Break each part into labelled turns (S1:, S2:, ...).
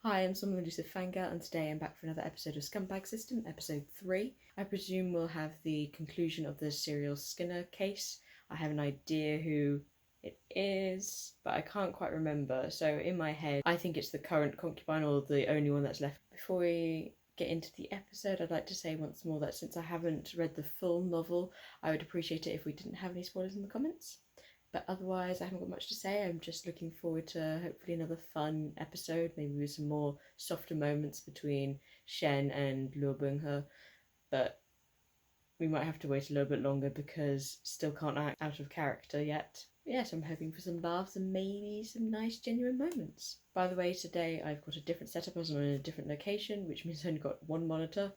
S1: Hi, I'm someone elusive Fangirl, and today I'm back for another episode of Scumbag System, episode 3. I presume we'll have the conclusion of the serial Skinner case. I have an idea who it is, but I can't quite remember. So in my head, I think it's the current concubine or the only one that's left. Before we get into the episode, I'd like to say once more that since I haven't read the full novel, I would appreciate it if we didn't have any spoilers in the comments. But otherwise, I haven't got much to say. I'm just looking forward to hopefully another fun episode, maybe with some more softer moments between Shen and Luo Binghe. But we might have to wait a little bit longer because still can't act out of character yet. Yes, I'm hoping for some laughs and maybe some nice genuine moments. By the way, today I've got a different setup. I was in a different location, which means I've only got one monitor.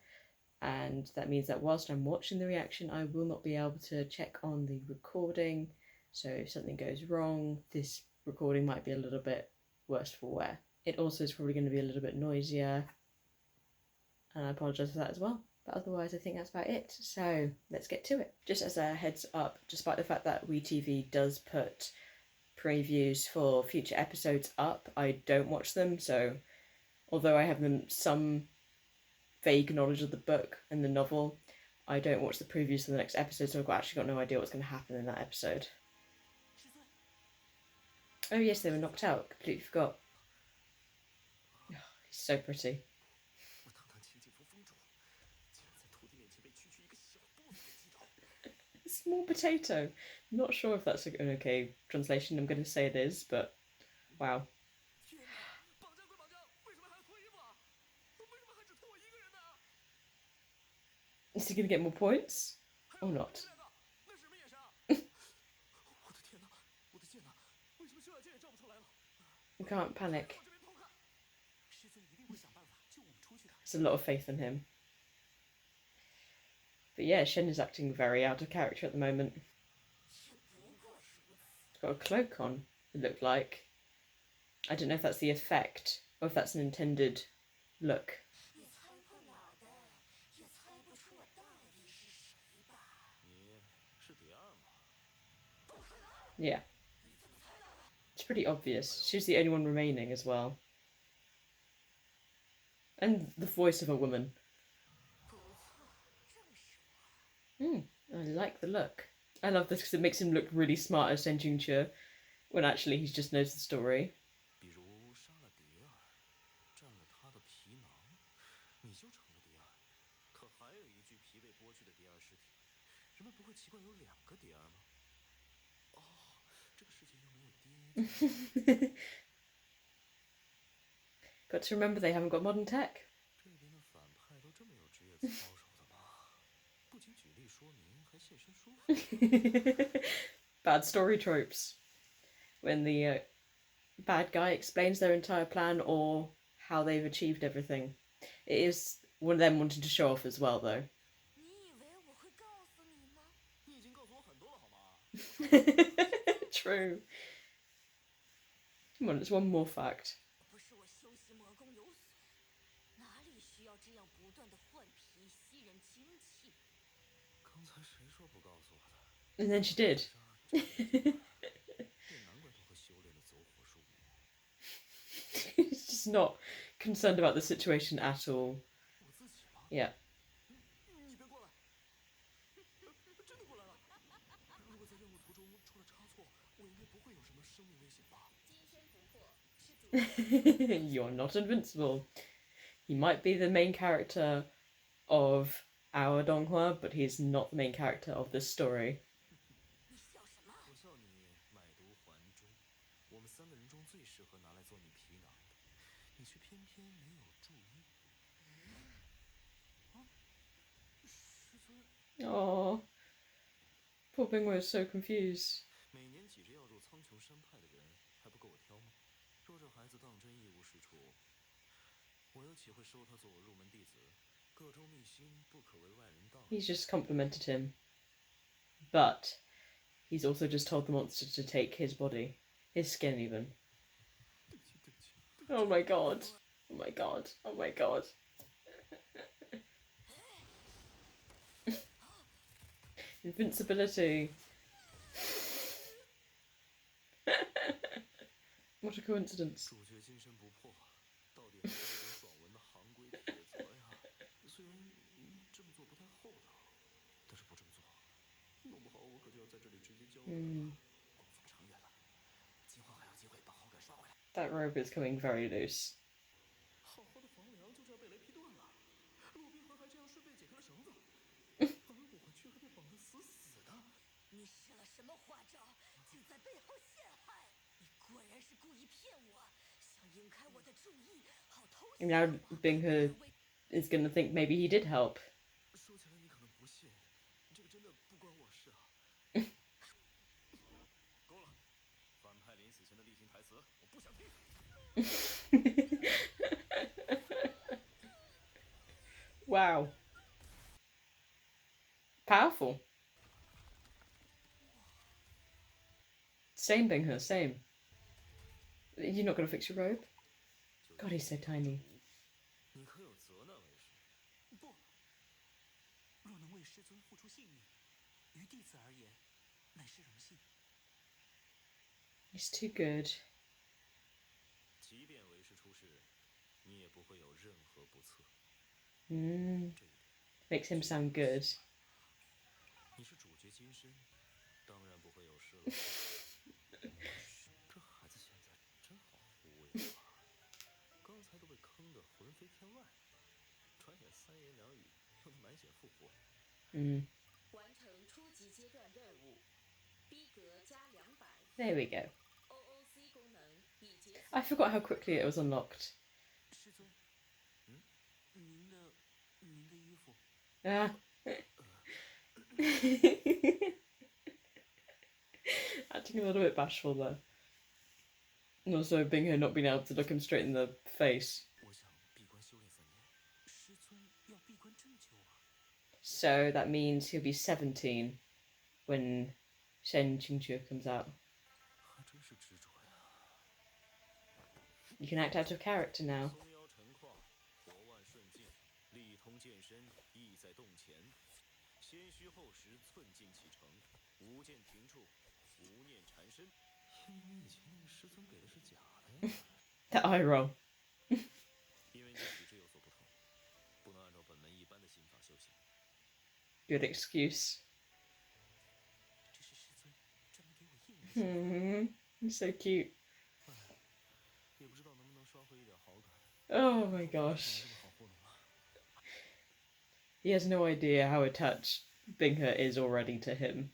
S1: And that means that whilst I'm watching the reaction, I will not be able to check on the recording. So if something goes wrong, this recording might be a little bit worse for wear. It also is probably going to be a little bit noisier, and I apologise for that as well. But otherwise, I think that's about it. So let's get to it. Just as a heads up, despite the fact that WeTV does put previews for future episodes up, I don't watch them. So although I have some vague knowledge of the book and the novel, I don't watch the previews for the next episode, so I've actually got no idea what's going to happen in that episode. Oh yes, they were knocked out. Completely forgot. Oh, he's so pretty. Small potato. Not sure if that's an okay translation. I'm going to say it is, but wow. Is he going to get more points? Or not? You can't panic. There's a lot of faith in him. But yeah, Shen is acting very out of character at the moment. He's got a cloak on, it looked like. I don't know if that's the effect or if that's an intended look. Yeah. It's pretty obvious. She's the only one remaining as well. And the voice of a woman. I like the look. I love this because it makes him look really smart as Shen Yuan when actually he just knows the story. Got to remember they haven't got modern tech. Bad story tropes. When the bad guy explains their entire plan or how they've achieved everything. It is one of them wanting to show off as well, though. True. Come on, it's one more fact. And then she did. He's just not concerned about the situation at all. Yeah. You're not invincible. He might be the main character of our Donghua, but he's not the main character of this story. Oh, poor Bingwe is so confused. He's just complimented him, but he's also just told the monster to take his body, his skin even. Oh my god. Oh my god. Oh my god. Invincibility. What a coincidence. That rope is coming very loose. Now Binghe is gonna think maybe he did help. Wow. Powerful. Same Binghe, same. You're not gonna fix your robe? God, he's so tiny. He's too good. Makes him sound good. There we go. I forgot how quickly it was unlocked. Ah. Acting a little bit bashful though. And also Binghe not being able to look him straight in the face. So that means he'll be 17 when Shen Yuan comes out. You can act out of character now. The eye roll. Good excuse. He's so cute. Oh my gosh. He has no idea how attached Binghe is already to him.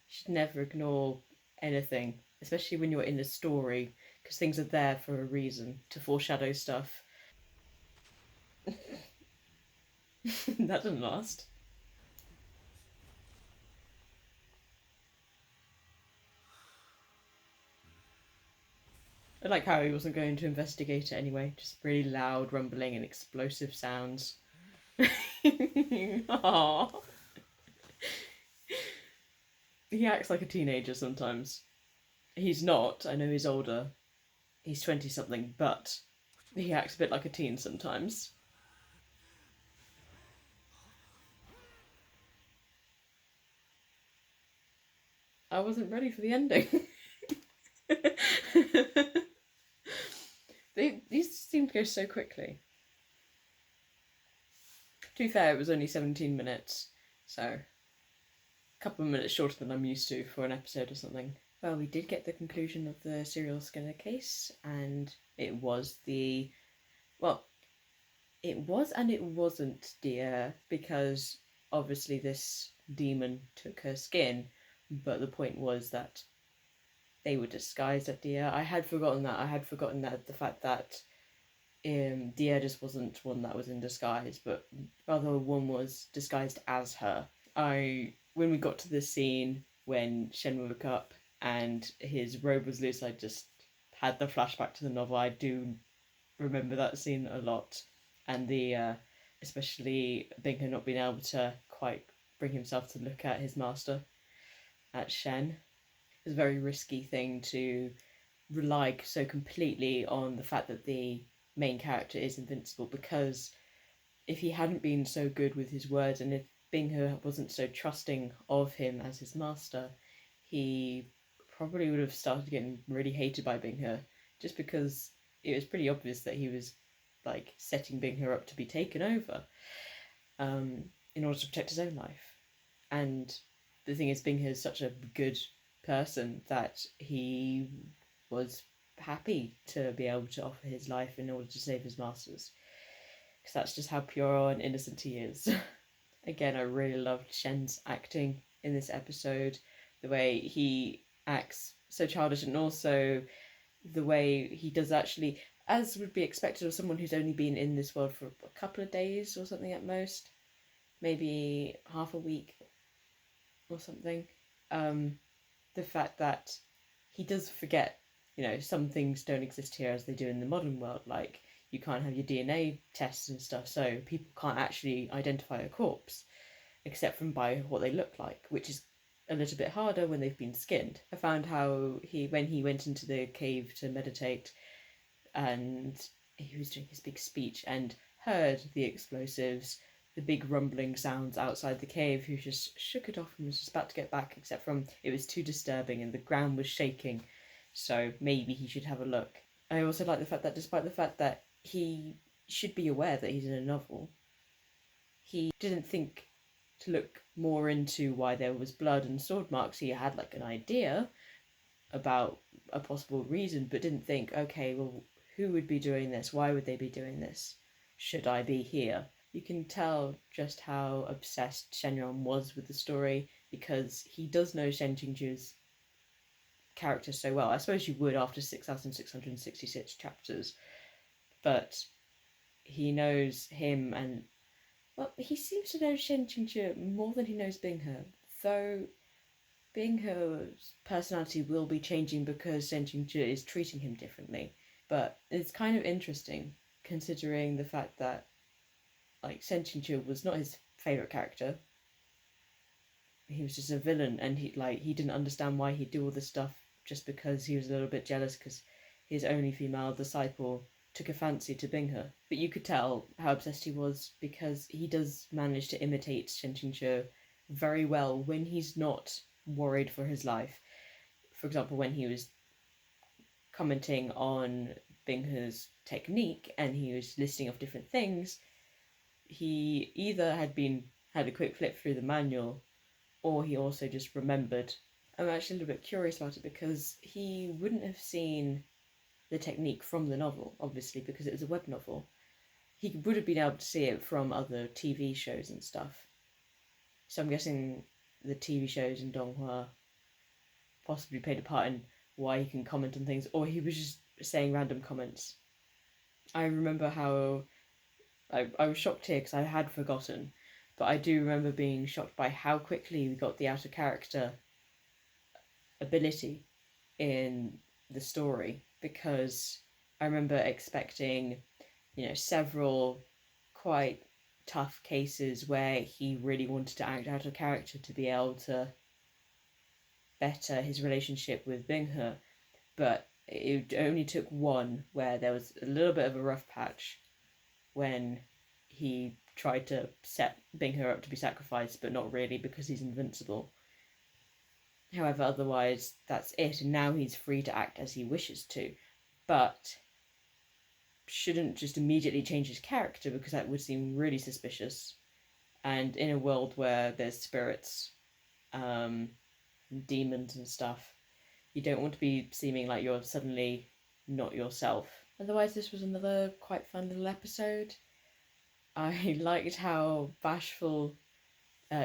S1: You should never ignore anything, especially when you're in a story, because things are there for a reason, to foreshadow stuff. That didn't last. I like how he wasn't going to investigate it anyway, just really loud rumbling and explosive sounds. Aww. He acts like a teenager sometimes. He's not, I know he's older. He's 20-something, but he acts a bit like a teen sometimes. I wasn't ready for the ending. These seem to go so quickly. To be fair, it was only 17 minutes, so a couple of minutes shorter than I'm used to for an episode or something. Well, we did get the conclusion of the serial Skinner case, and it was the... Well, it was and it wasn't, dear, because obviously this demon took her skin, but the point was that they were disguised as Dia. I had forgotten that. I had forgotten that the fact that Dia just wasn't one that was in disguise, but rather one was disguised as her. When we got to the scene when Shen woke up and his robe was loose, I just had the flashback to the novel. I do remember that scene a lot, and the especially Binghe not being able to quite bring himself to look at his master, at Shen. It's a very risky thing to rely so completely on the fact that the main character is invincible, because if he hadn't been so good with his words, and if Binghe wasn't so trusting of him as his master, he probably would have started getting really hated by Binghe, just because it was pretty obvious that he was like setting Binghe up to be taken over in order to protect his own life. And the thing is, Binghe is such a good person that he was happy to be able to offer his life in order to save his masters, because that's just how pure and innocent he is. Again, I really loved Shen's acting in this episode, the way he acts so childish, and also the way he does actually, as would be expected of someone who's only been in this world for a couple of days or something at most, maybe half a week or something. The fact that he does forget, some things don't exist here as they do in the modern world, like you can't have your DNA tests and stuff, so people can't actually identify a corpse except from by what they look like, which is a little bit harder when they've been skinned. I found how when he went into the cave to meditate and he was doing his big speech and heard the explosives, the big rumbling sounds outside the cave, he just shook it off and was just about to get back, except from it was too disturbing and the ground was shaking, so maybe he should have a look. I also like the fact that despite the fact that he should be aware that he's in a novel, he didn't think to look more into why there was blood and sword marks. He had like an idea about a possible reason, but didn't think, okay, well, who would be doing this? Why would they be doing this? Should I be here? You can tell just how obsessed Shen Yuan was with the story, because he does know Shen Qingju's character so well. I suppose you would after 6,666 chapters, but he knows him, and well, he seems to know Shen Qingju more than he knows Binghe, though Binghe's personality will be changing because Shen Qingju is treating him differently. But it's kind of interesting considering the fact that like Shen Qingju was not his favourite character. He was just a villain, and he didn't understand why he'd do all this stuff just because he was a little bit jealous because his only female disciple took a fancy to Binghe. But you could tell how obsessed he was because he does manage to imitate Shen Qingju very well when he's not worried for his life. For example, when he was commenting on Binghe's technique and he was listing off different things, he either had a quick flip through the manual, or he also just remembered. I'm actually a little bit curious about it because he wouldn't have seen the technique from the novel, obviously, because it was a web novel. He would have been able to see it from other TV shows and stuff. So I'm guessing the TV shows in Donghua possibly played a part in why he can comment on things, or he was just saying random comments. I remember how I was shocked here because I had forgotten, but I do remember being shocked by how quickly we got the out of character ability in the story, because I remember expecting, several quite tough cases where he really wanted to act out of character to be able to better his relationship with Binghe, but it only took one where there was a little bit of a rough patch when he tried to set Binghe up to be sacrificed, but not really because he's invincible. However, otherwise, that's it, and now he's free to act as he wishes to, but shouldn't just immediately change his character because that would seem really suspicious. And in a world where there's spirits, demons and stuff, you don't want to be seeming like you're suddenly not yourself. Otherwise, this was another quite fun little episode. I liked how bashful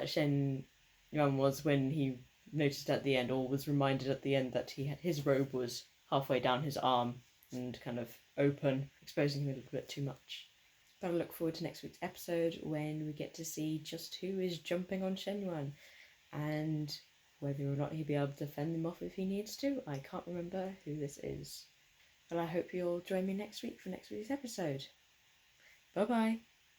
S1: Shen Yuan was when he noticed at the end, or was reminded at the end, that his robe was halfway down his arm and kind of open, exposing him a little bit too much. But I look forward to next week's episode when we get to see just who is jumping on Shen Yuan and whether or not he'll be able to fend them off if he needs to. I can't remember who this is. But I hope you'll join me next week for next week's episode. Bye bye.